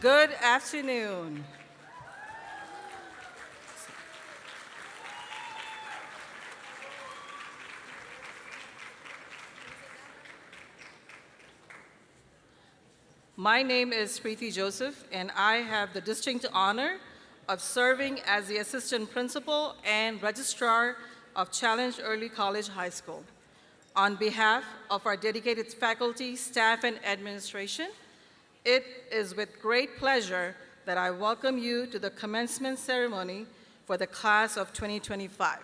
Good afternoon. My name is Preeti Joseph, and I have the distinct honor of serving as the Assistant Principal and Registrar of Challenge Early College High School. On behalf of our dedicated faculty, staff, and administration, it is with great pleasure that I welcome you to the commencement ceremony for the class of 2025.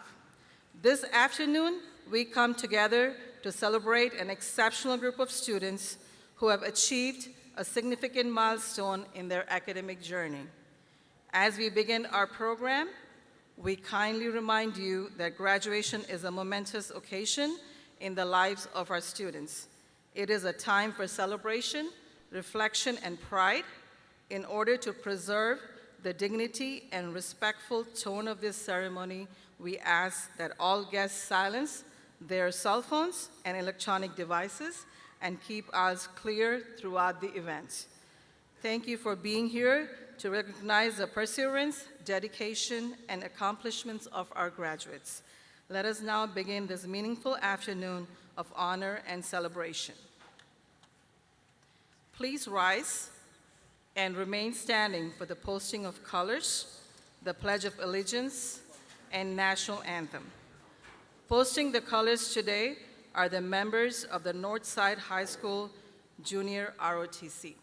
This afternoon, we come together to celebrate an exceptional group of students who have achieved a significant milestone in their academic journey. As we begin our program, we kindly remind you that graduation is a momentous occasion in the lives of our students. It is a time for celebration, reflection, and pride. In order to preserve the dignity and respectful tone of this ceremony, we ask that all guests silence their cell phones and electronic devices and keep eyes clear throughout the event. Thank you for being here to recognize the perseverance, dedication, and accomplishments of our graduates. Let us now begin this meaningful afternoon of honor and celebration. Please rise and remain standing for the posting of colors, the Pledge of Allegiance, and National Anthem. Posting the colors today are the members of the Northside High School Junior ROTC.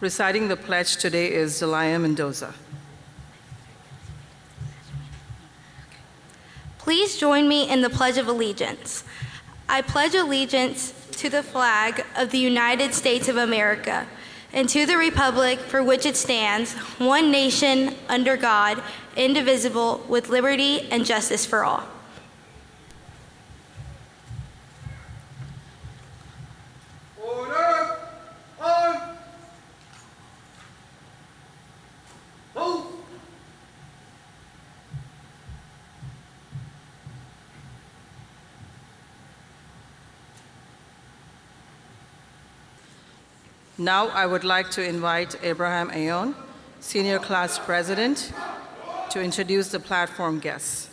Reciting the pledge today is Delia Mendoza. Please join me in the Pledge of Allegiance. I pledge allegiance to the flag of the United States of America and to the republic for which it stands, one nation, under God, indivisible, with liberty and justice for all. Now I would like to invite Abraham Ayon, Senior Class President, to introduce the platform guests.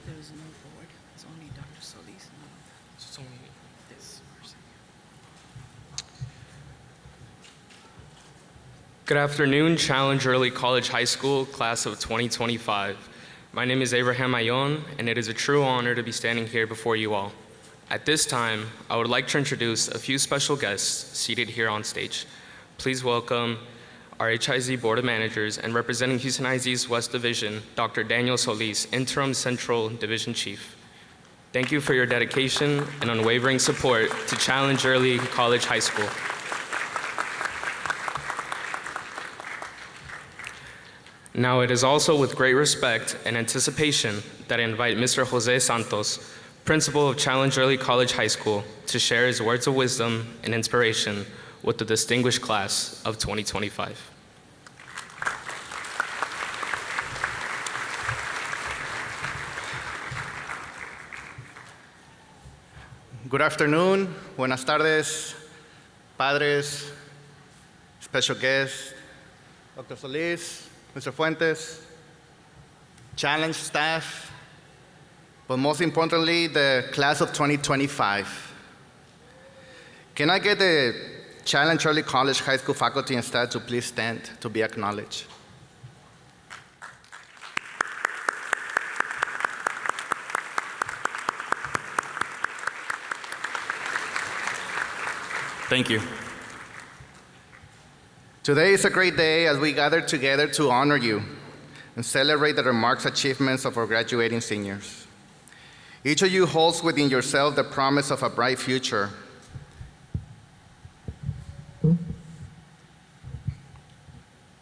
There is no board, it's only Dr. Solis. It's only This person. Good afternoon, Challenge Early College High School, class of 2025. My name is Abraham Ayon, and it is a true honor to be standing here before you all. At this time, I would like to introduce a few special guests seated here on stage. Please welcome our HIZ Board of Managers and representing Houston IZ's West Division, Dr. Daniel Solis, Interim Central Division Chief. Thank you for your dedication and unwavering support to Challenge Early College High School. Now, it is also with great respect and anticipation that I invite Mr. Jose Santos, Principal of Challenge Early College High School, to share his words of wisdom and inspiration with the distinguished class of 2025. Good afternoon, buenas tardes, padres, special guest, Dr. Solis, Mr. Fuentes, Challenge staff, but most importantly, the class of 2025. Can I get the Challenge Early College High School faculty and staff to please stand to be acknowledged? Thank you. Today is a great day as we gather together to honor you and celebrate the remarkable achievements of our graduating seniors. Each of you holds within yourself the promise of a bright future.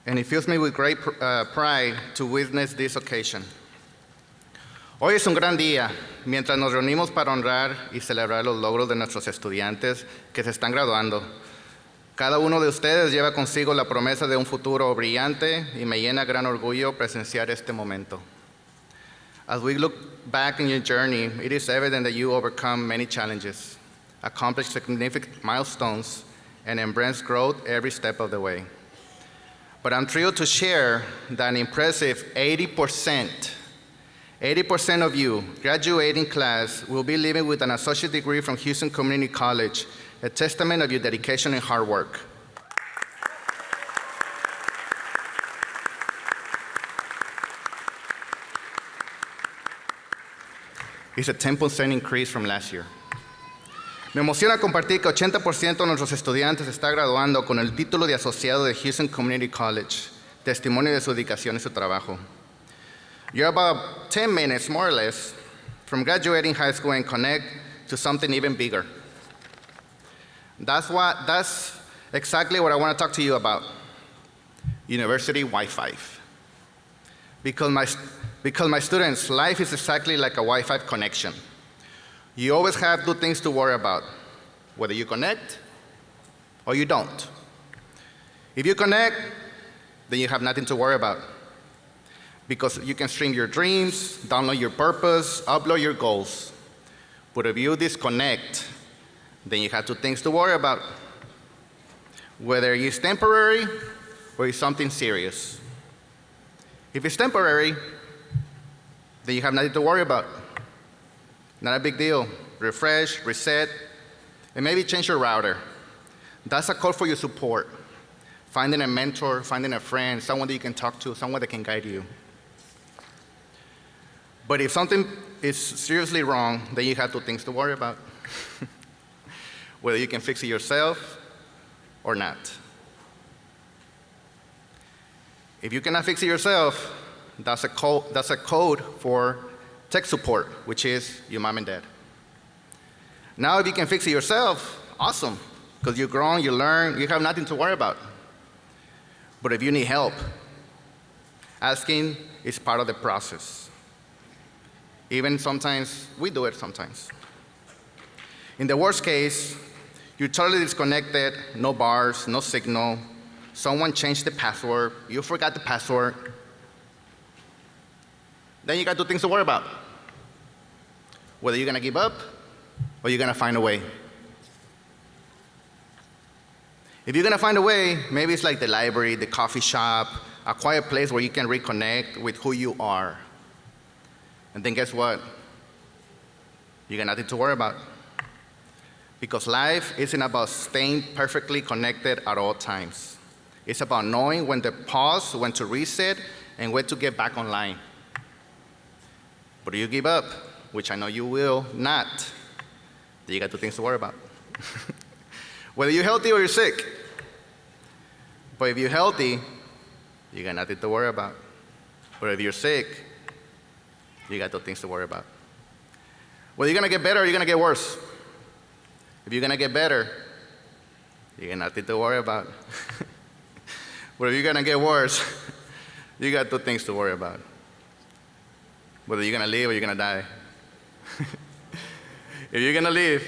And it fills me with great pride to witness this occasion. Hoy es un gran día, mientras nos reunimos para honrar y celebrar los logros de nuestros estudiantes que se están graduando. Cada uno de ustedes lleva consigo la promesa de un futuro brillante y me llena gran orgullo presenciar este momento. As we look back in your journey, it is evident that you overcome many challenges, accomplished significant milestones, and embraced growth every step of the way. But I'm thrilled to share that an impressive 80% of you graduating class will be leaving with an associate degree from Houston Community College, a testament of your dedication and hard work. It's a 10% increase from last year. Me emociona compartir que 80% de nuestros estudiantes está graduando con el título de asociado de Houston Community College, testimonio de su dedicación y su trabajo. You're about 10 minutes, more or less, from graduating high school and connect to something even bigger. That's exactly what I want to talk to you about, university Wi-Fi. Because my students, life is exactly like a Wi-Fi connection. You always have two things to worry about, whether you connect or you don't. If you connect, then you have nothing to worry about, because you can stream your dreams, download your purpose, upload your goals. But if you disconnect, then you have two things to worry about, whether it's temporary or it's something serious. If it's temporary, then you have nothing to worry about. Not a big deal. Refresh, reset, and maybe change your router. That's a call for your support. Finding a mentor, finding a friend, someone that you can talk to, someone that can guide you. But if something is seriously wrong, then you have two things to worry about. Whether you can fix it yourself or not. If you cannot fix it yourself, that's a code for tech support, which is your mom and dad. Now, if you can fix it yourself, awesome, because you've grown, you learn, you have nothing to worry about. But if you need help, asking is part of the process. Even sometimes, we do it sometimes. In the worst case, you're totally disconnected, no bars, no signal, someone changed the password, you forgot the password. Then you got two things to worry about. Whether you're gonna give up or you're gonna find a way. If you're gonna find a way, maybe it's like the library, the coffee shop, a quiet place where you can reconnect with who you are. And then guess what? You got nothing to worry about. Because life isn't about staying perfectly connected at all times. It's about knowing when to pause, when to reset, and when to get back online. But if you give up, which I know you will not, then you got two things to worry about. Whether you're healthy or you're sick. But if you're healthy, you got nothing to worry about. But if you're sick, you got two things to worry about. Whether you're going to get better or you're going to get worse. If you're going to get better, you got nothing to worry about. But if you're going to get worse, you got two things to worry about. Whether you're going to live or you're going to die. If you're going to live,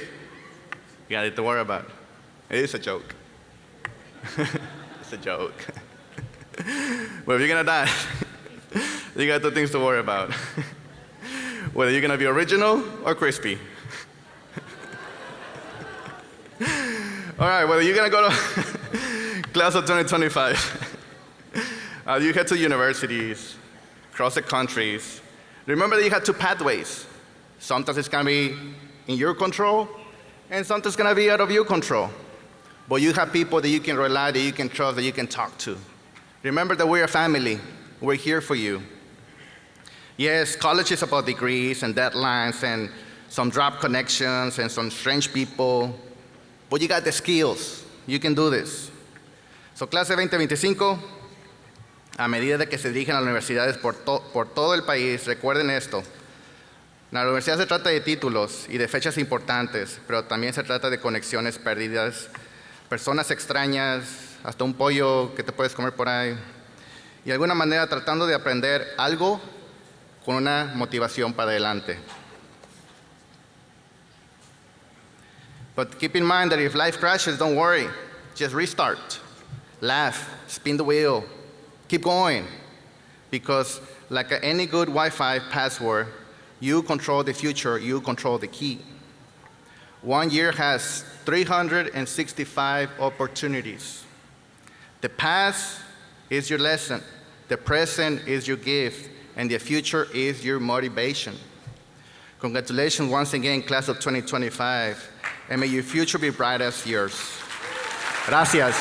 you got nothing to worry about. It is a joke. It's a joke. But if you're going to die, you got two things to worry about. Whether you're going to be original or crispy. All right, whether you're going to go to class of 2025, you head to universities, across the countries, remember that you have two pathways. Sometimes it's going to be in your control, and sometimes it's going to be out of your control. But you have people that you can rely, that you can trust, that you can talk to. Remember that we're a family. We're here for you. Yes, college is about degrees and deadlines and some drop connections and some strange people. But you got the skills. You can do this. So, clase 2025, a medida de que se dirigen a las universidades por todo el país, recuerden esto. La universidad se trata de títulos y de fechas importantes, pero también se trata de conexiones perdidas, personas extrañas, hasta un pollo que te puedes comer por ahí. Y de alguna manera tratando de aprender algo con una motivación para adelante. But keep in mind that if life crashes, don't worry. Just restart. Laugh. Spin the wheel. Keep going. Because like any good Wi-Fi password, you control the future, you control the key. 1 year has 365 opportunities. The past is your lesson. The present is your gift. And the future is your motivation. Congratulations once again, class of 2025. And may your future be bright as yours. Gracias.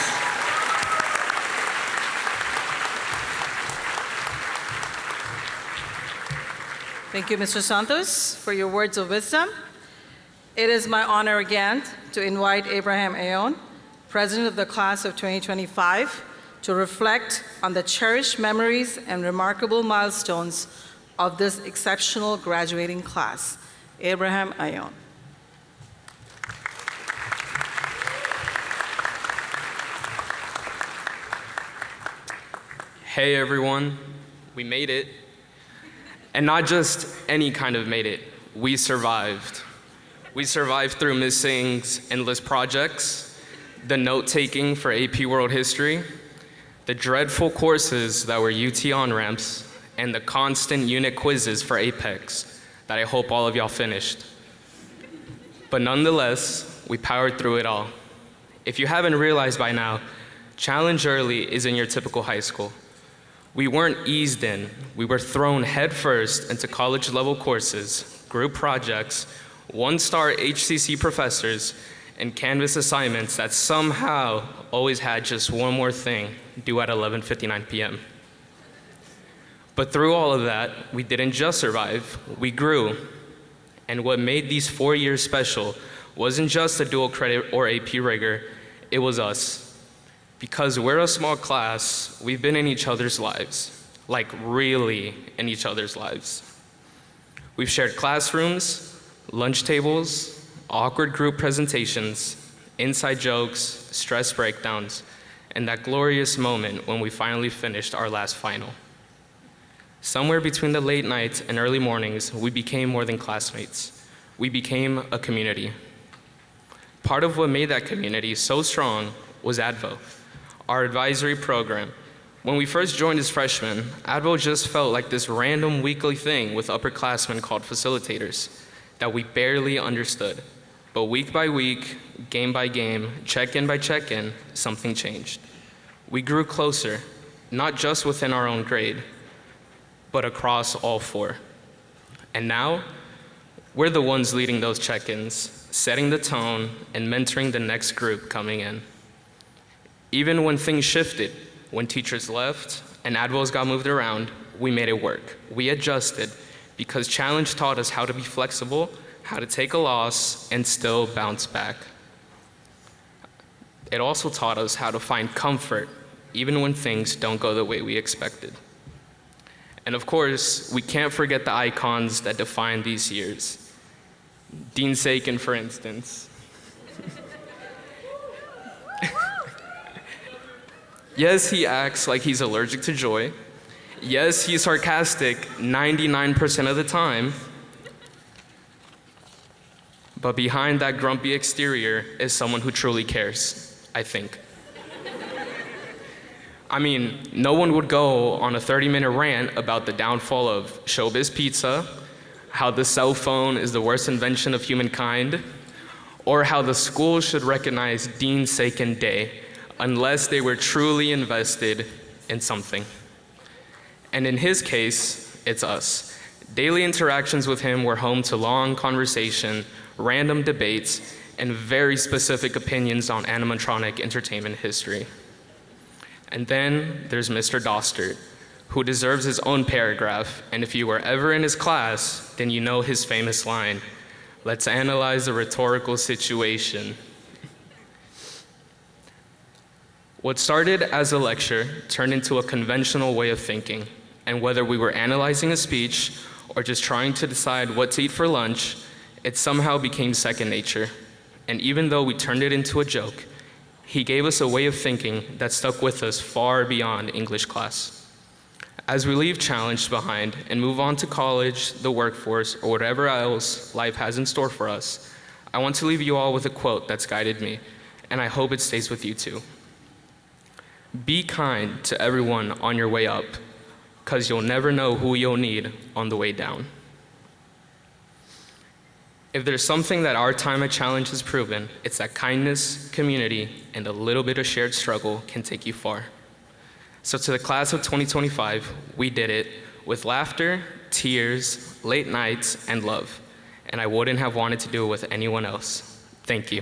Thank you, Mr. Santos, for your words of wisdom. It is my honor again to invite Abraham Ayon, President of the Class of 2025, to reflect on the cherished memories and remarkable milestones of this exceptional graduating class. Abraham Ayon. Hey everyone, we made it. And not just any kind of made it, we survived. We survived through missing's endless projects, the note-taking for AP World History, the dreadful courses that were UT on-ramps, and the constant unit quizzes for Apex that I hope all of y'all finished. But nonetheless, we powered through it all. If you haven't realized by now, Challenge Early isn't your typical high school. We weren't eased in. We were thrown headfirst into college-level courses, group projects, one-star HCC professors, and Canvas assignments that somehow always had just one more thing due at 11:59 p.m. But through all of that, we didn't just survive, we grew. And what made these 4 years special wasn't just a dual credit or AP rigor, it was us. Because we're a small class, we've been in each other's lives, like really in each other's lives. We've shared classrooms, lunch tables, awkward group presentations, inside jokes, stress breakdowns, and that glorious moment when we finally finished our last final. Somewhere between the late nights and early mornings, we became more than classmates. We became a community. Part of what made that community so strong was ADVO, our advisory program. When we first joined as freshmen, ADVO just felt like this random weekly thing with upperclassmen called facilitators that we barely understood. But week by week, game by game, check-in by check-in, something changed. We grew closer, not just within our own grade, but across all four. And now, we're the ones leading those check-ins, setting the tone, and mentoring the next group coming in. Even when things shifted, when teachers left and advos got moved around, we made it work. We adjusted, because challenge taught us how to be flexible, how to take a loss and still bounce back. It also taught us how to find comfort even when things don't go the way we expected. And of course, we can't forget the icons that define these years. Dean Sakin, for instance. Yes, he acts like he's allergic to joy. Yes, he's sarcastic 99% of the time. But behind that grumpy exterior is someone who truly cares, I think. I mean, no one would go on a 30-minute rant about the downfall of Showbiz Pizza, how the cell phone is the worst invention of humankind, or how the school should recognize Dean Sakin Day unless they were truly invested in something. And in his case, it's us. Daily interactions with him were home to long conversation, random debates, and very specific opinions on animatronic entertainment history. And then there's Mr. Dostert, who deserves his own paragraph, and if you were ever in his class, then you know his famous line, "Let's analyze a rhetorical situation." What started as a lecture turned into a conventional way of thinking, and whether we were analyzing a speech or just trying to decide what to eat for lunch, it somehow became second nature. And even though we turned it into a joke, he gave us a way of thinking that stuck with us far beyond English class. As we leave challenge behind and move on to college, the workforce, or whatever else life has in store for us, I want to leave you all with a quote that's guided me, and I hope it stays with you too. Be kind to everyone on your way up, because you'll never know who you'll need on the way down. If there's something that our time at Challenge has proven, it's that kindness, community, and a little bit of shared struggle can take you far. So to the class of 2025, we did it with laughter, tears, late nights, and love. And I wouldn't have wanted to do it with anyone else. Thank you.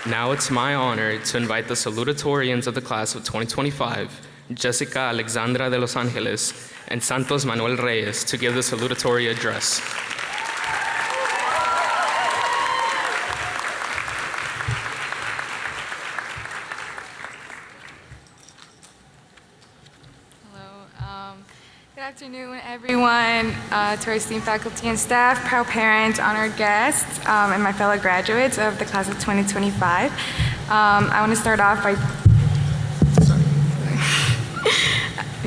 Now it's my honor to invite the salutatorians of the class of 2025, Jessica Alexandra de Los Angeles and Santos Manuel Reyes, to give the salutatory address. Hello. Good afternoon, everyone, to our esteemed faculty and staff, proud parents, honored guests, and my fellow graduates of the class of 2025. I want to start off by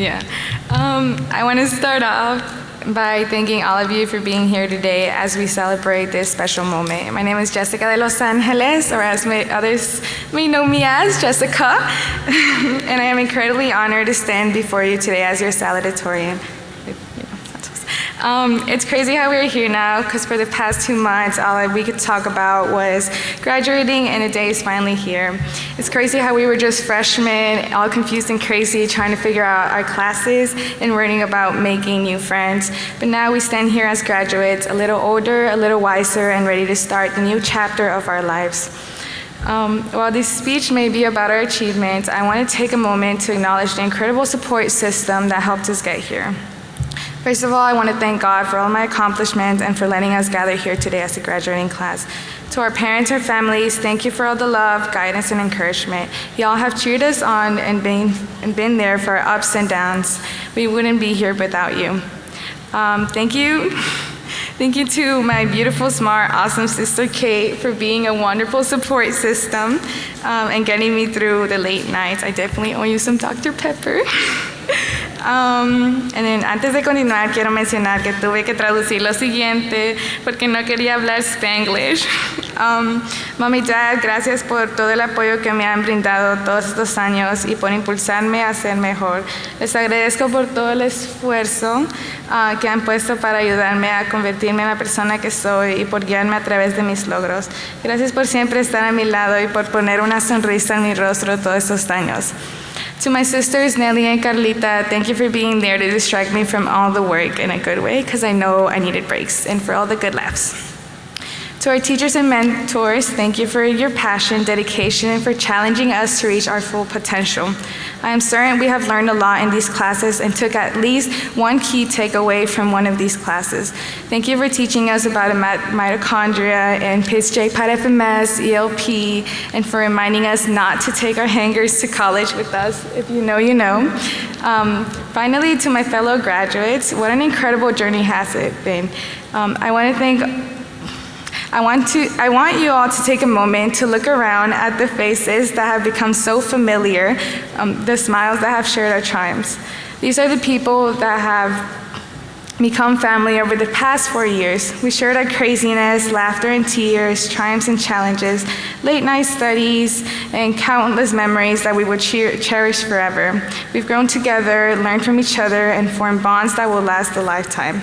I want to start off by thanking all of you for being here today as we celebrate this special moment. My name is Jessica de Los Angeles, or as others may know me as, Jessica, and I am incredibly honored to stand before you today as your salutatorian. It's crazy how we're here now, because for the past 2 months, all we could talk about was graduating, and the day is finally here. It's crazy how we were just freshmen, all confused and crazy, trying to figure out our classes and worrying about making new friends. But now we stand here as graduates, a little older, a little wiser, and ready to start the new chapter of our lives. While this speech may be about our achievements, I want to take a moment to acknowledge the incredible support system that helped us get here. First of all, I want to thank God for all my accomplishments and for letting us gather here today as a graduating class. To our parents and families, thank you for all the love, guidance, and encouragement. Y'all have cheered us on and been there for our ups and downs. We wouldn't be here without you. Thank you. Thank you to my beautiful, smart, awesome sister Kate for being a wonderful support system and getting me through the late nights. I definitely owe you some Dr. Pepper. And then, antes de continuar, quiero mencionar que tuve que traducir lo siguiente porque no quería hablar Spanglish. Mom y Dad, gracias por todo el apoyo que me han brindado todos estos años y por impulsarme a ser mejor. Les agradezco por todo el esfuerzo que han puesto para ayudarme a convertirme en la persona que soy y por guiarme a través de mis logros. Gracias por siempre estar a mi lado y por poner una sonrisa en mi rostro todos estos años. To my sisters, Nelly and Carlita, thank you for being there to distract me from all the work in a good way, because I know I needed breaks, and for all the good laughs. To our teachers and mentors, thank you for your passion, dedication, and for challenging us to reach our full potential. I am certain we have learned a lot in these classes and took at least one key takeaway from one of these classes. Thank you for teaching us about mitochondria and PIS-J-PAD FMS, ELP, and for reminding us not to take our hangers to college with us. If you know, you know. Finally, to my fellow graduates, what an incredible journey has it been. I want you all to take a moment to look around at the faces that have become so familiar, the smiles that have shared our triumphs. These are the people that have become family over the past 4 years. We shared our craziness, laughter and tears, triumphs and challenges, late night studies, and countless memories that we would cherish forever. We've grown together, learned from each other, and formed bonds that will last a lifetime.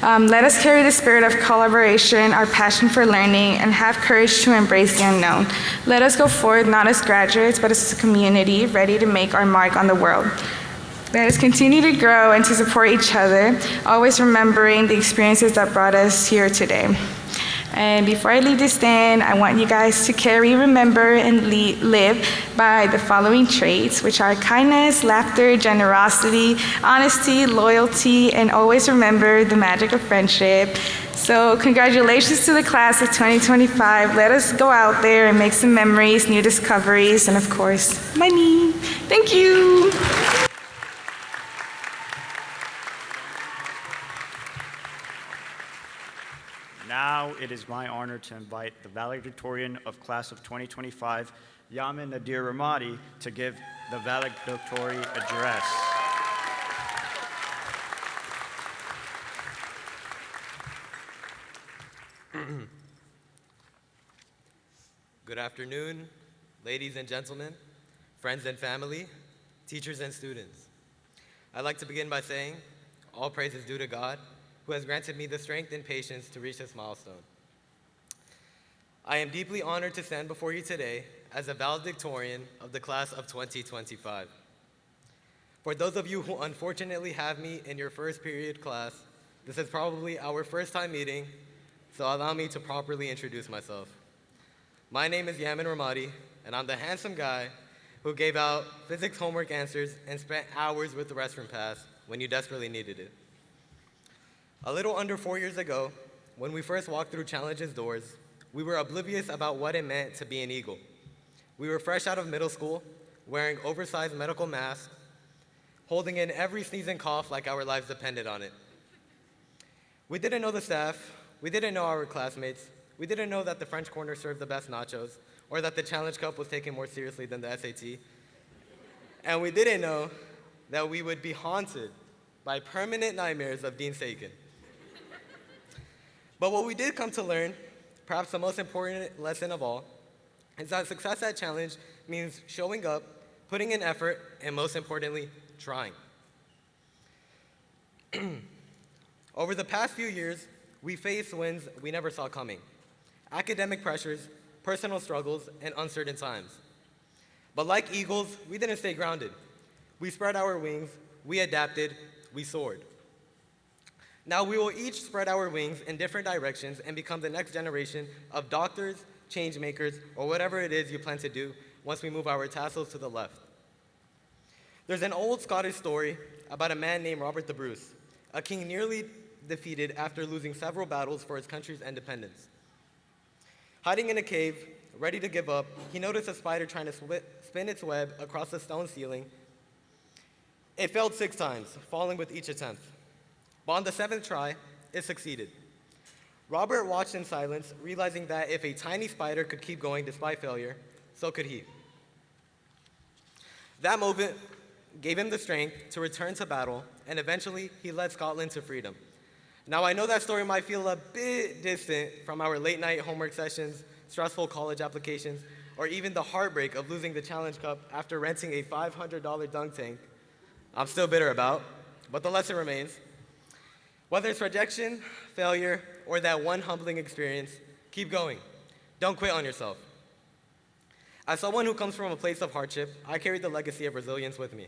Let us carry the spirit of collaboration, our passion for learning, and have courage to embrace the unknown. Let us go forward not as graduates, but as a community ready to make our mark on the world. Let us continue to grow and to support each other, always remembering the experiences that brought us here today. And before I leave this stand, I want you guys to carry, remember, and live by the following traits, which are kindness, laughter, generosity, honesty, loyalty, and always remember the magic of friendship. So congratulations to the class of 2025. Let us go out there and make some memories, new discoveries, and of course, money. Thank you. Now it is my honor to invite the valedictorian of class of 2025, Yamin Nadir Ramadi, to give the valedictory address. Good afternoon, ladies and gentlemen, friends and family, teachers and students. I'd like to begin by saying, all praise is due to God, who has granted me the strength and patience to reach this milestone. I am deeply honored to stand before you today as a valedictorian of the class of 2025. For those of you who unfortunately have me in your first period class, this is probably our first time meeting, so allow me to properly introduce myself. My name is Yamin Ramadi, and I'm the handsome guy who gave out physics homework answers and spent hours with the restroom pass when you desperately needed it. A little under 4 years ago, when we first walked through Challenge's doors, we were oblivious about what it meant to be an Eagle. We were fresh out of middle school, wearing oversized medical masks, holding in every sneeze and cough like our lives depended on it. We didn't know the staff, we didn't know our classmates, we didn't know that the French corner served the best nachos, or that the Challenge Cup was taken more seriously than the SAT. And we didn't know that we would be haunted by permanent nightmares of Dean Sakin. But what we did come to learn, perhaps the most important lesson of all, is that success at Challenge means showing up, putting in effort, and most importantly, trying. Over the past few years, we faced wins we never saw coming. Academic pressures, personal struggles, and uncertain times. But like eagles, we didn't stay grounded. We spread our wings, we adapted, we soared. Now we will each spread our wings in different directions and become the next generation of doctors, change makers, or whatever it is you plan to do once we move our tassels to the left. There's an old Scottish story about a man named Robert the Bruce, a king nearly defeated after losing several battles for his country's independence. Hiding in a cave, ready to give up, he noticed a spider trying to spin its web across the stone ceiling. It failed 6 times, falling with each attempt. But on the 7th try, it succeeded. Robert watched in silence, realizing that if a tiny spider could keep going despite failure, so could he. That moment gave him the strength to return to battle, and eventually he led Scotland to freedom. Now I know that story might feel a bit distant from our late night homework sessions, stressful college applications, or even the heartbreak of losing the Challenge Cup after renting a $500 dunk tank I'm still bitter about, but the lesson remains. Whether it's rejection, failure, or that one humbling experience, keep going. Don't quit on yourself. As someone who comes from a place of hardship, I carry the legacy of resilience with me.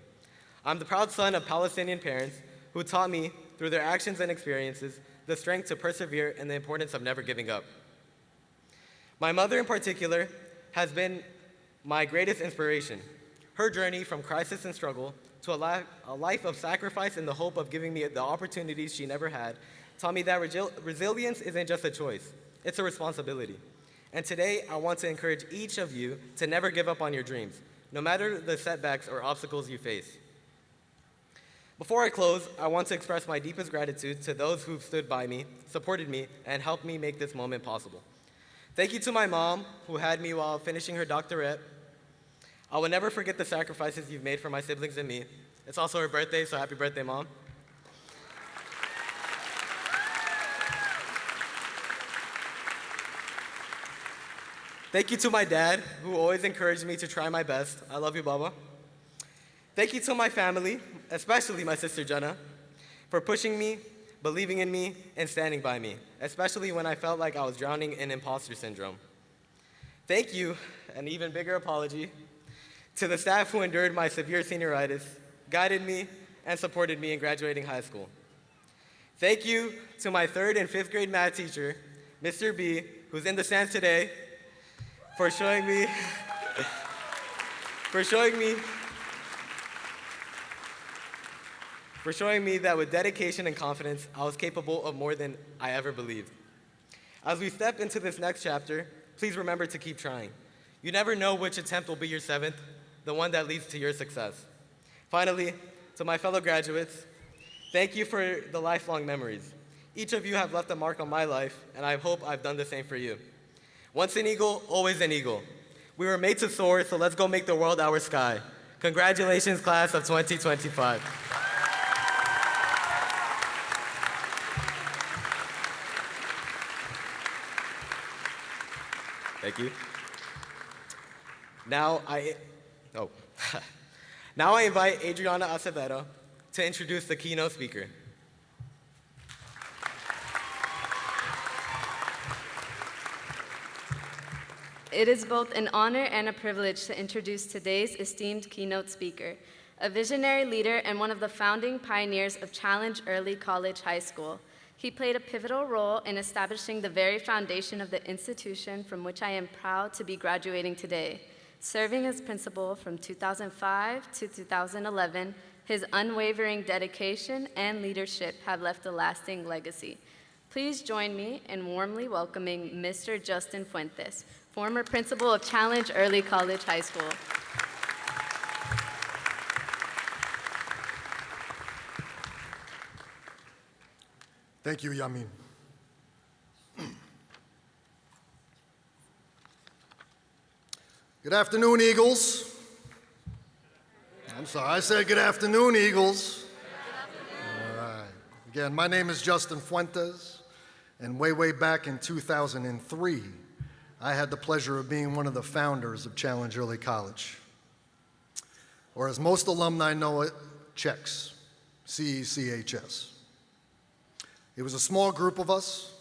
I'm the proud son of Palestinian parents who taught me, through their actions and experiences, the strength to persevere and the importance of never giving up. My mother in particular has been my greatest inspiration. Her journey from crisis and struggle to a life of sacrifice in the hope of giving me the opportunities she never had taught me that resilience isn't just a choice, it's a responsibility. And today, I want to encourage each of you to never give up on your dreams, no matter the setbacks or obstacles you face. Before I close, I want to express my deepest gratitude to those who've stood by me, supported me, and helped me make this moment possible. Thank you to my mom, who had me while finishing her doctorate. I will never forget the sacrifices you've made for my siblings and me. It's also her birthday, so happy birthday, Mom. Thank you to my dad, who always encouraged me to try my best. I love you, Baba. Thank you to my family, especially my sister Jenna, for pushing me, believing in me, and standing by me, especially when I felt like I was drowning in imposter syndrome. Thank you, an even bigger apology, to the staff who endured my severe senioritis, guided me, and supported me in graduating high school. Thank you to my 3rd and 5th grade math teacher, Mr. B, who's in the stands today, for showing me that with dedication and confidence, I was capable of more than I ever believed. As we step into this next chapter, please remember to keep trying. You never know which attempt will be your 7th, the one that leads to your success. Finally, to my fellow graduates, thank you for the lifelong memories. Each of you have left a mark on my life, and I hope I've done the same for you. Once an eagle, always an eagle. We were made to soar, so let's go make the world our sky. Congratulations, class of 2025. Thank you. Now I invite Adriana Acevedo to introduce the keynote speaker. It is both an honor and a privilege to introduce today's esteemed keynote speaker, a visionary leader and one of the founding pioneers of Challenge Early College High School. He played a pivotal role in establishing the very foundation of the institution from which I am proud to be graduating today. Serving as principal from 2005 to 2011, his unwavering dedication and leadership have left a lasting legacy. Please join me in warmly welcoming Mr. Justin Fuentes, former principal of Challenge Early College High School. Thank you, Yamin. Good afternoon, Eagles. I'm sorry, I said good afternoon, Eagles. All right. Again, my name is Justin Fuentes, and way back in 2003, I had the pleasure of being one of the founders of Challenge Early College, or as most alumni know it, CHECS, C-E-C-H-S. It was a small group of us,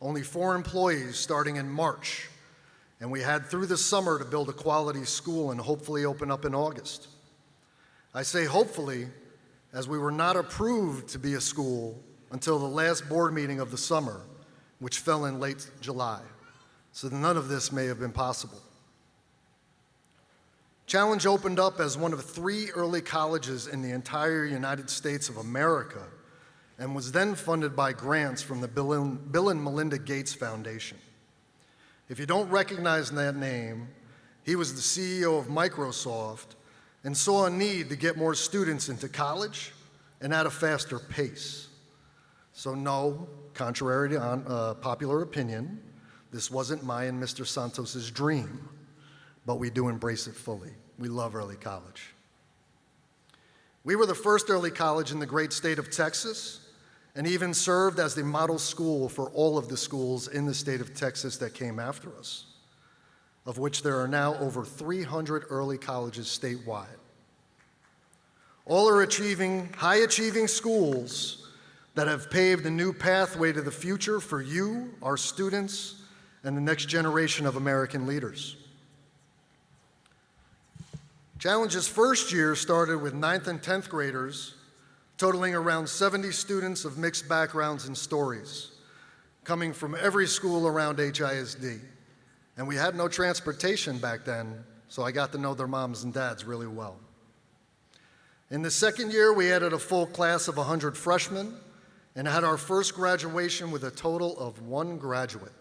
only 4 employees starting in March, and we had through the summer to build a quality school and hopefully open up in August. I say hopefully, as we were not approved to be a school until the last board meeting of the summer, which fell in late July. So none of this may have been possible. Challenge opened up as one of 3 early colleges in the entire United States of America and was then funded by grants from the Bill and Melinda Gates Foundation. If you don't recognize that name, he was the CEO of Microsoft and saw a need to get more students into college and at a faster pace. So no, contrary to popular opinion, this wasn't my and Mr. Santos's dream, but we do embrace it fully. We love early college. We were the first early college in the great state of Texas, and even served as the model school for all of the schools in the state of Texas that came after us, of which there are now over 300 early colleges statewide. All are high-achieving schools that have paved a new pathway to the future for you, our students, and the next generation of American leaders. Challenge's first year started with 9th and 10th graders, totaling around 70 students of mixed backgrounds and stories, coming from every school around HISD. And we had no transportation back then, so I got to know their moms and dads really well. In the second year, we added a full class of 100 freshmen and had our first graduation with a total of 1 graduate.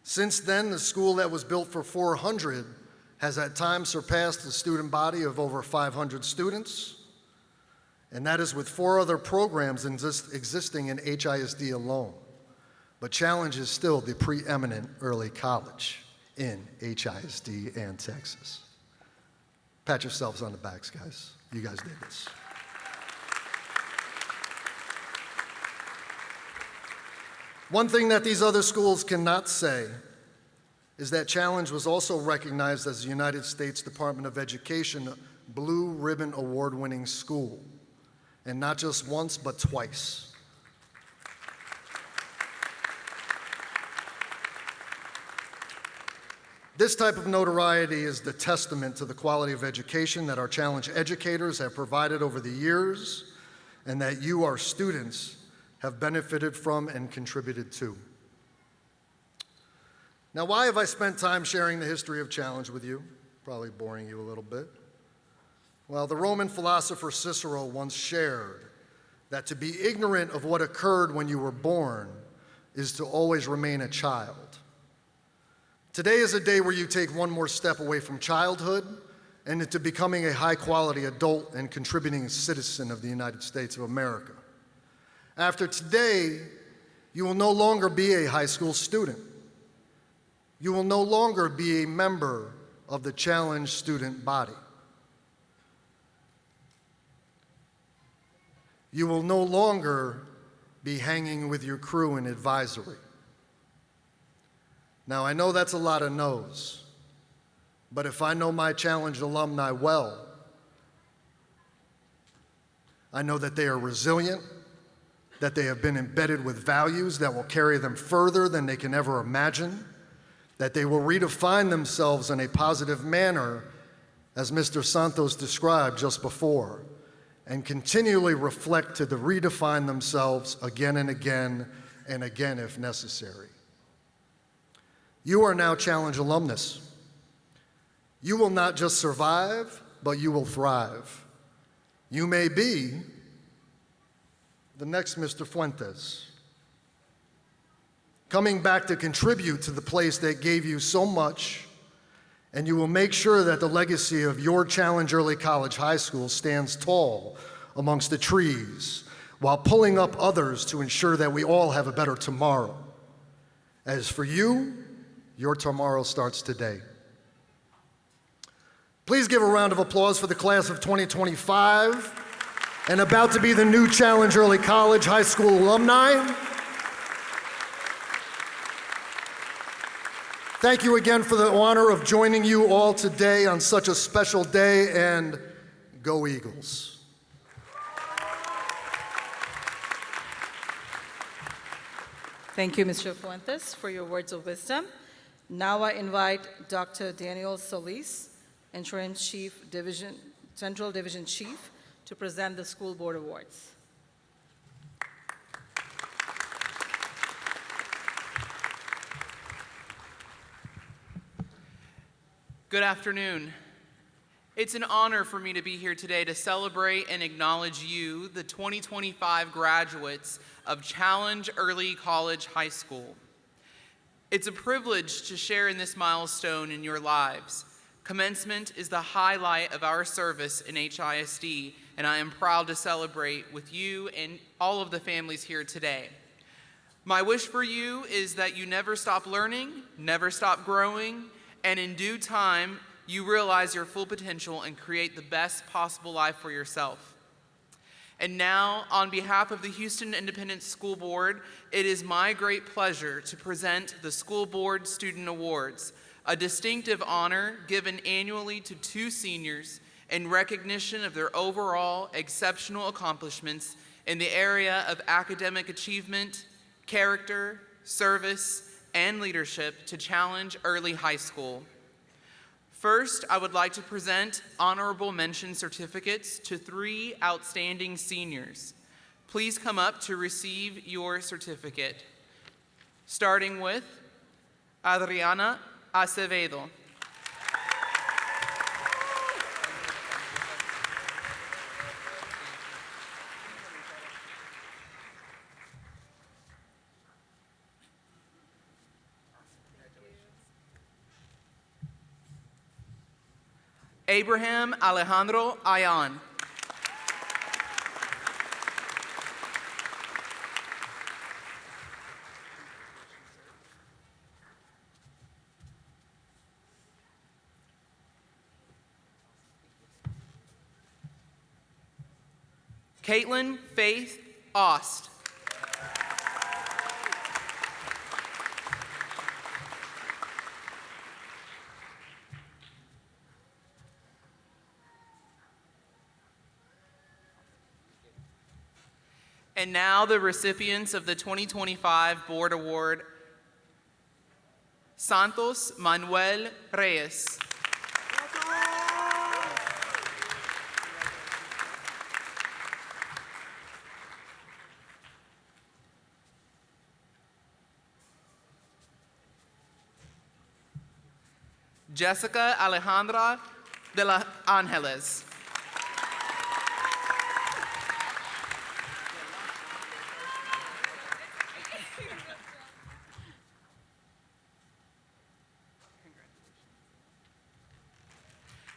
Since then, the school that was built for 400 has at times surpassed a student body of over 500 students, and that is with 4 other programs existing in HISD alone. But Challenge is still the preeminent early college in HISD and Texas. Pat yourselves on the backs, guys. You guys did this. One thing that these other schools cannot say is that Challenge was also recognized as the United States Department of Education Blue Ribbon Award-winning school, and not just once, but twice. This type of notoriety is the testament to the quality of education that our Challenge educators have provided over the years, and that you, our students, have benefited from and contributed to. Now, why have I spent time sharing the history of Challenge with you? Probably boring you a little bit. Well, the Roman philosopher Cicero once shared that to be ignorant of what occurred when you were born is to always remain a child. Today is a day where you take one more step away from childhood and into becoming a high-quality adult and contributing citizen of the United States of America. After today, you will no longer be a high school student. You will no longer be a member of the Challenge student body. You will no longer be hanging with your crew in advisory. Now, I know that's a lot of no's, but if I know my Challenge alumni well, I know that they are resilient, that they have been embedded with values that will carry them further than they can ever imagine, that they will redefine themselves in a positive manner, as Mr. Santos described just before, and continually reflect to redefine themselves again and again and again if necessary. You are now Challenge alumnus. You will not just survive, but you will thrive. You may be the next Mr. Fuentes, coming back to contribute to the place that gave you so much, and you will make sure that the legacy of your Challenge Early College High School stands tall amongst the trees while pulling up others to ensure that we all have a better tomorrow. As for you, your tomorrow starts today. Please give a round of applause for the class of 2025 and about to be the new Challenge Early College High School alumni. Thank you again for the honor of joining you all today on such a special day, and go Eagles. Thank you, Mr. Fuentes, for your words of wisdom. Now I invite Dr. Daniel Solis, Interim Central Division Chief, to present the School Board Awards. Good afternoon. It's an honor for me to be here today to celebrate and acknowledge you, the 2025 graduates of Challenge Early College High School. It's a privilege to share in this milestone in your lives. Commencement is the highlight of our service in HISD, and I am proud to celebrate with you and all of the families here today. My wish for you is that you never stop learning, never stop growing, and in due time, you realize your full potential and create the best possible life for yourself. And now, on behalf of the Houston Independent School Board, it is my great pleasure to present the School Board Student Awards, a distinctive honor given annually to 2 seniors in recognition of their overall exceptional accomplishments in the area of academic achievement, character, service, and leadership to Challenge Early High School. First, I would like to present honorable mention certificates to 3 outstanding seniors. Please come up to receive your certificate. Starting with Adriana Acevedo. Abraham Alejandro Ayan. Caitlin Faith Ost. And now the recipients of the 2025 Board Award, Santos Manuel Reyes. Jessica Alejandra de los Angeles.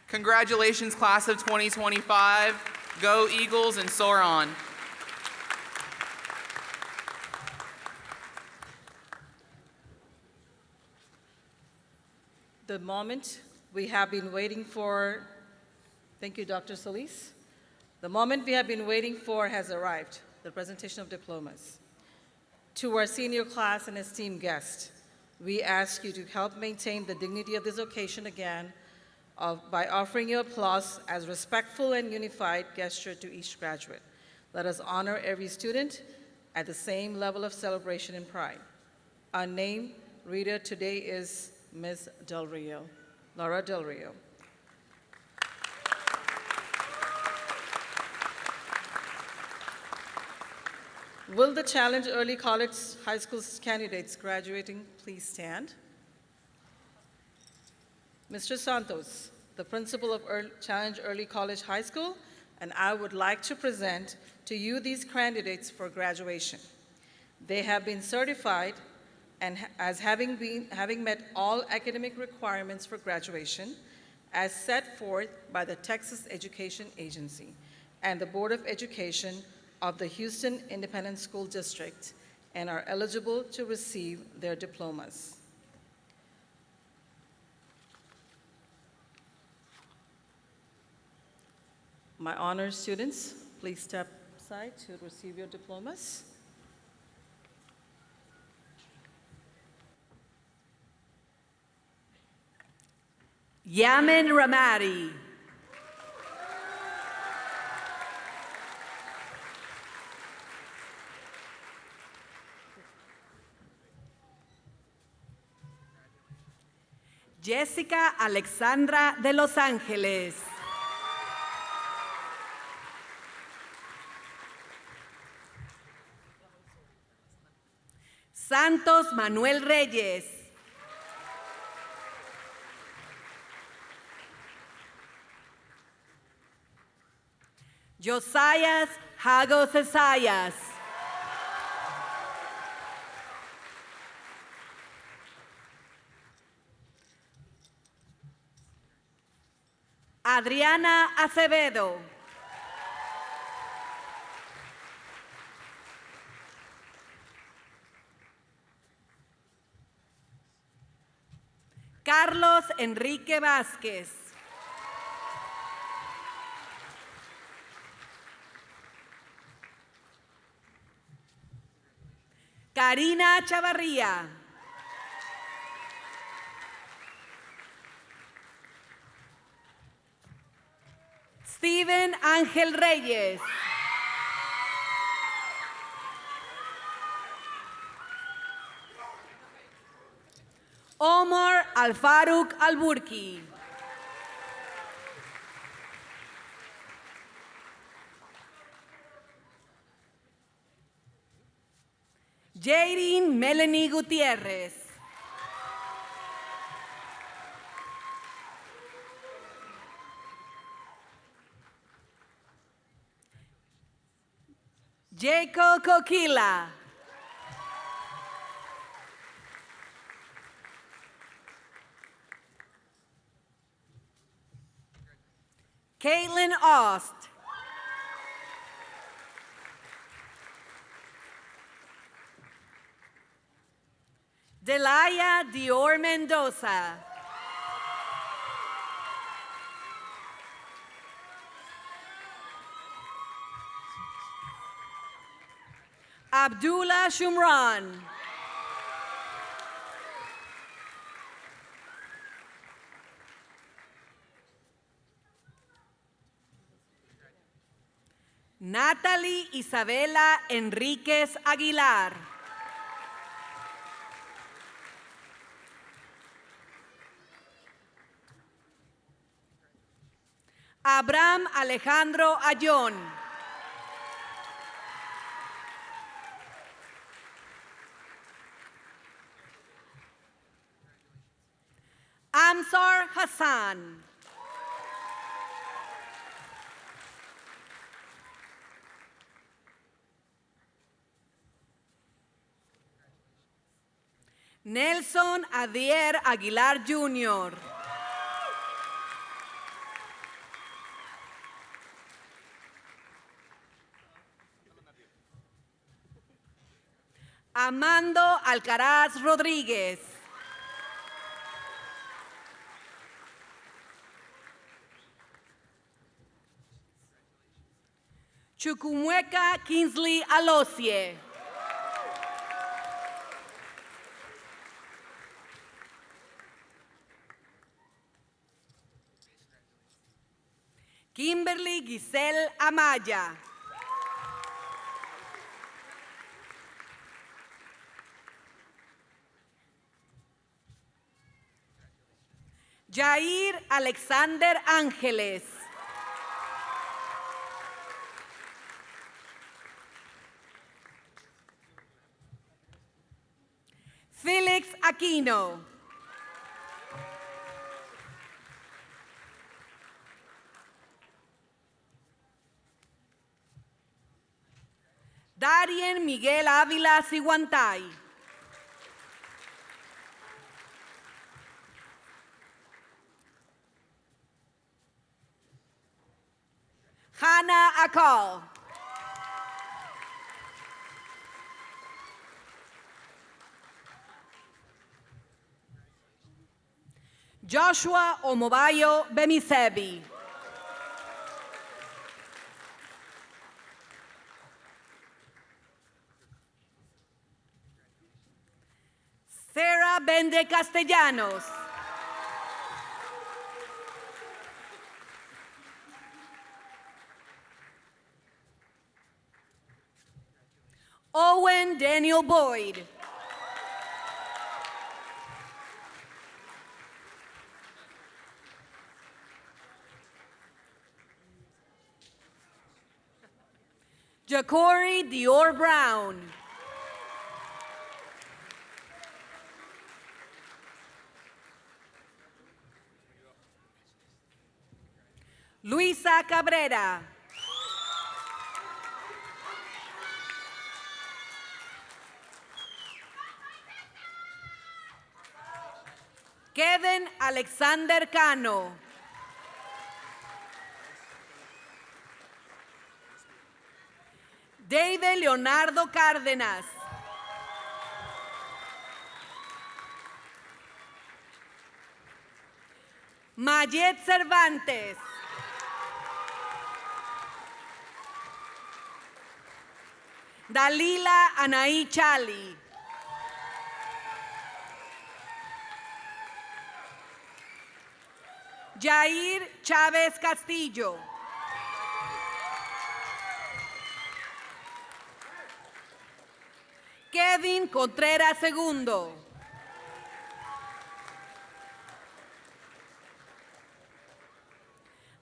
Congratulations, class of 2025. Go Eagles and soar on. The moment we have been waiting for, thank you, Dr. Solis. The moment we have been waiting for has arrived, the presentation of diplomas. To our senior class and esteemed guests, we ask you to help maintain the dignity of this occasion again by offering your applause as respectful and unified gesture to each graduate. Let us honor every student at the same level of celebration and pride. Our name reader today is Ms. Del Rio, Laura Del Rio. Will the Challenge Early College High School candidates graduating please stand? Mr. Santos, the principal of Challenge Early College High School, and I would like to present to you these candidates for graduation. They have been certified and as having met all academic requirements for graduation as set forth by the Texas Education Agency and the Board of Education of the Houston Independent School District and are eligible to receive their diplomas. My honors students, please step aside to receive your diplomas. Yamin Ramadi. Jessica Alexandra de Los Ángeles. Santos Manuel Reyes. Josias Hagos Esayas. Adriana Acevedo. Carlos Enrique Vázquez. Karina Chavarría. Steven Ángel Reyes. Omar Alfaruk Alburki. Jadine Melanie Gutierrez. Jacob Kokila. Caitlin Ost. Delaya Dior Mendoza. Abdullah Shumran. Natalie Isabela Enríquez Aguilar. Abraham Alejandro Ayón. Amsar Hassan. Nelson Adier Aguilar Jr. Amando Alcaraz Rodríguez. Chukwuemeka Kingsley Alosie. Kimberly Giselle Amaya. Jair Alexander Ángeles. Felix Aquino. Darien Miguel Ávila Siguantay. Hannah Akal. Joshua Omobayo Bemisebi. Sarah Bende Castellanos. Owen Daniel Boyd. Jacori Dior Brown. Luisa Cabrera. Kevin Alexander Cano. David Leonardo Cárdenas. Mayet Cervantes. Dalila Anaí Chali. Jair Chávez Castillo. Kevin Contreras II.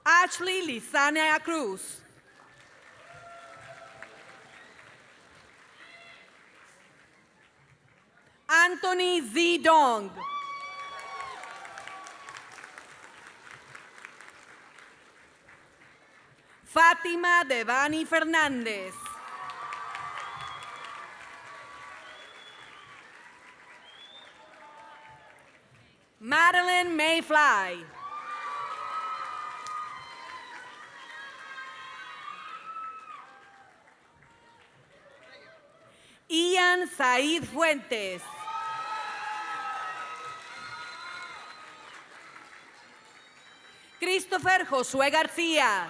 Ashley Lizania Cruz. Anthony Z. Dong. Fátima Devani Fernández. Madeline Mayfly. Ian Said Fuentes. Christopher Josué García.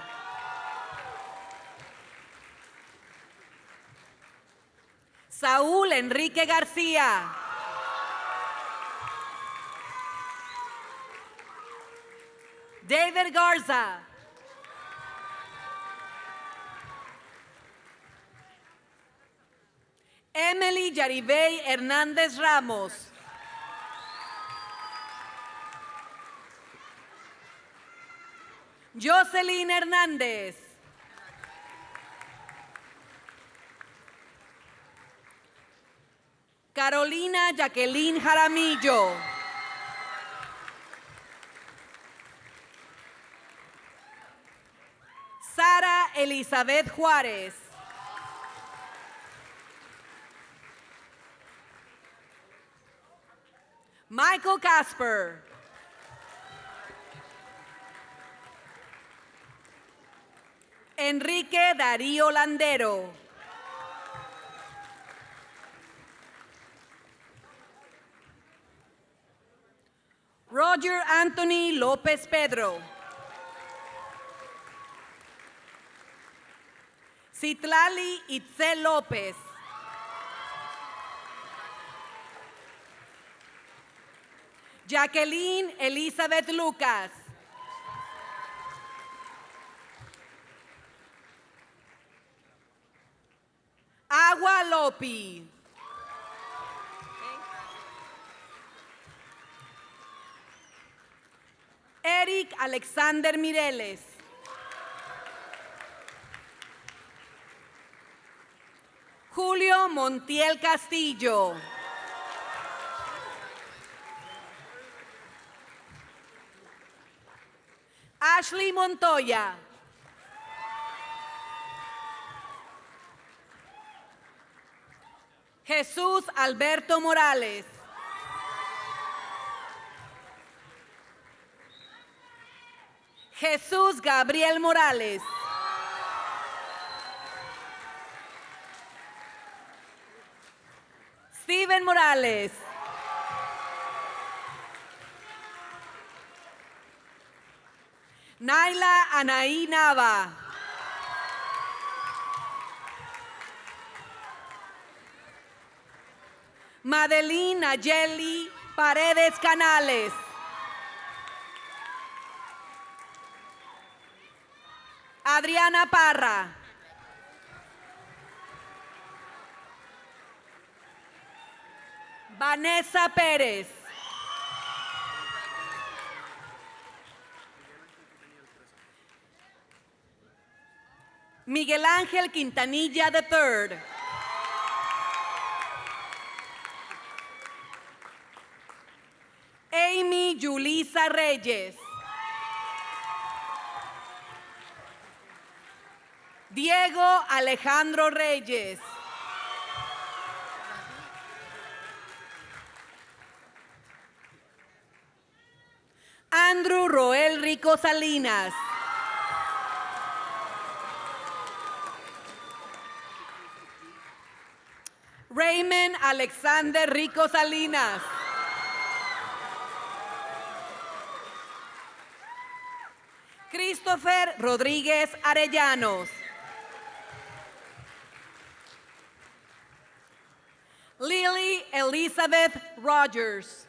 Saúl Enrique García. David Garza. Emily Yaribey Hernández Ramos. Jocelyn Hernández. Carolina Jacqueline Jaramillo. Sara Elizabeth Juárez. Michael Casper. Enrique Darío Landero. Roger Anthony López Pedro. Citlali Itzel López. Jacqueline Elizabeth Lucas. Agua Lopi. Eric Alexander Mireles. Julio Montiel Castillo. Ashley Montoya. Jesús Alberto Morales. Jesús Gabriel Morales. Steven Morales. Naila Anaí Nava. Madeline Nayeli Paredes Canales. Adriana Parra. Vanessa Pérez. Miguel Ángel Quintanilla III. Amy Yulisa Reyes. Diego Alejandro Reyes. Andrew Roel Rico Salinas. Raymond Alexander Rico Salinas. Christopher Rodríguez Arellanos. Lily Elizabeth Rogers.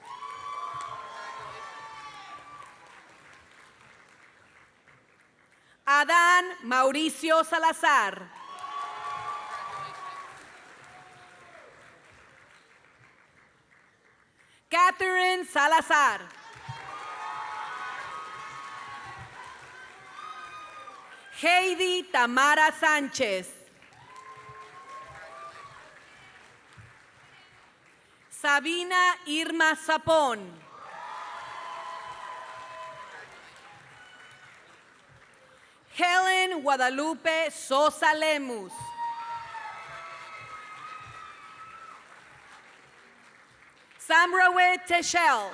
Adán Mauricio Salazar. Catherine Salazar. Heidi Tamara Sánchez. Sabina Irma Zapón. Helen Guadalupe Sosa Lemus. Samrawit Techel.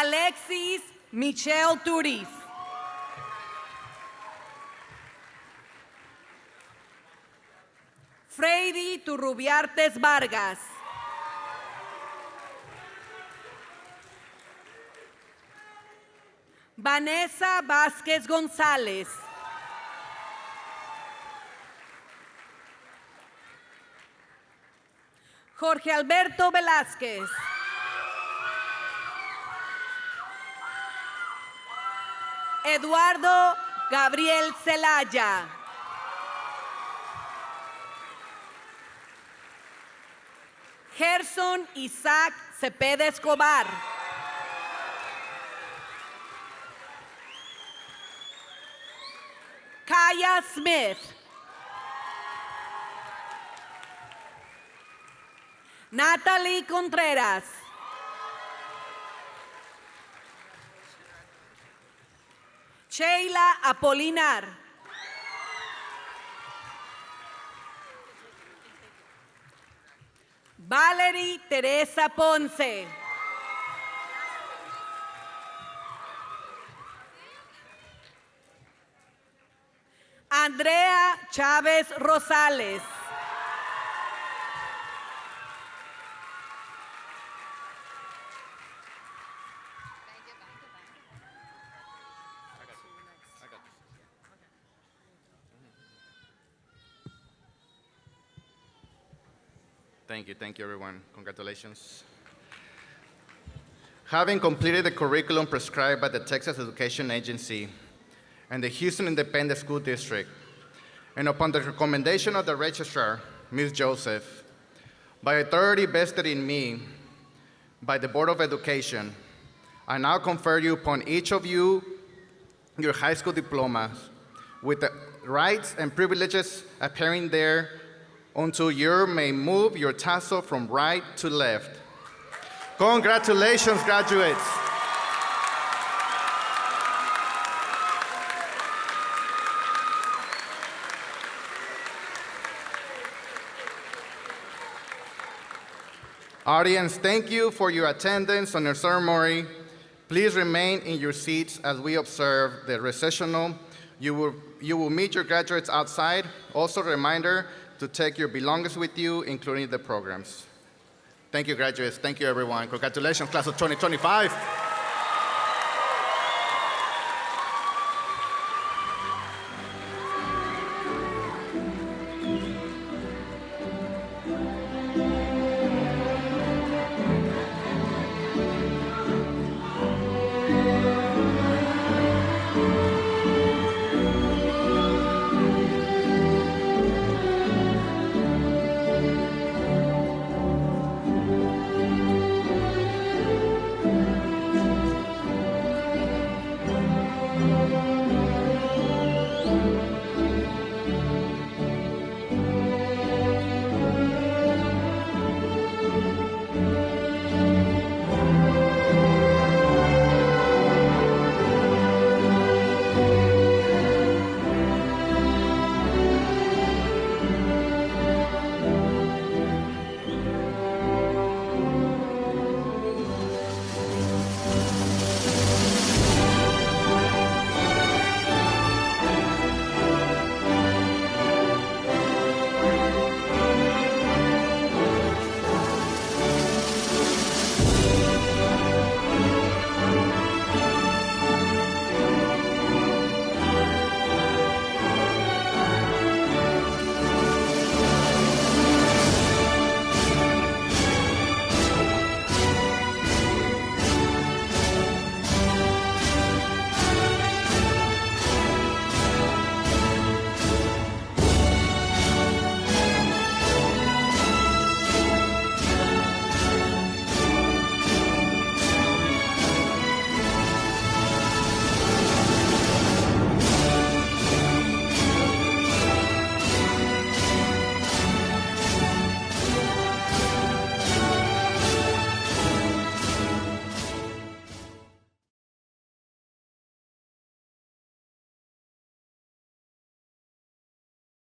Alexis Michelle Turiz. Freddy Turrubiartes Vargas. Vanessa Vázquez González. Jorge Alberto Velázquez. Eduardo Gabriel Celaya. Gerson Isaac Cepeda Escobar. Kaya Smith. Natalie Contreras. Sheila Apolinar. Valerie Teresa Ponce. Andrea Chávez Rosales. Thank you everyone. Congratulations. Having completed the curriculum prescribed by the Texas Education Agency and the Houston Independent School District, and upon the recommendation of the registrar, Ms. Joseph, by authority vested in me by the Board of Education, I now confer you upon each of you your high school diplomas with the rights and privileges appearing there until you may move your tassel from right to left. Congratulations, graduates. Audience, thank you for your attendance on your ceremony. Please remain in your seats as we observe the recessional. You will meet your graduates outside. Also, a reminder to take your belongings with you, including the programs. Thank you, graduates. Thank you, everyone. Congratulations, class of 2025.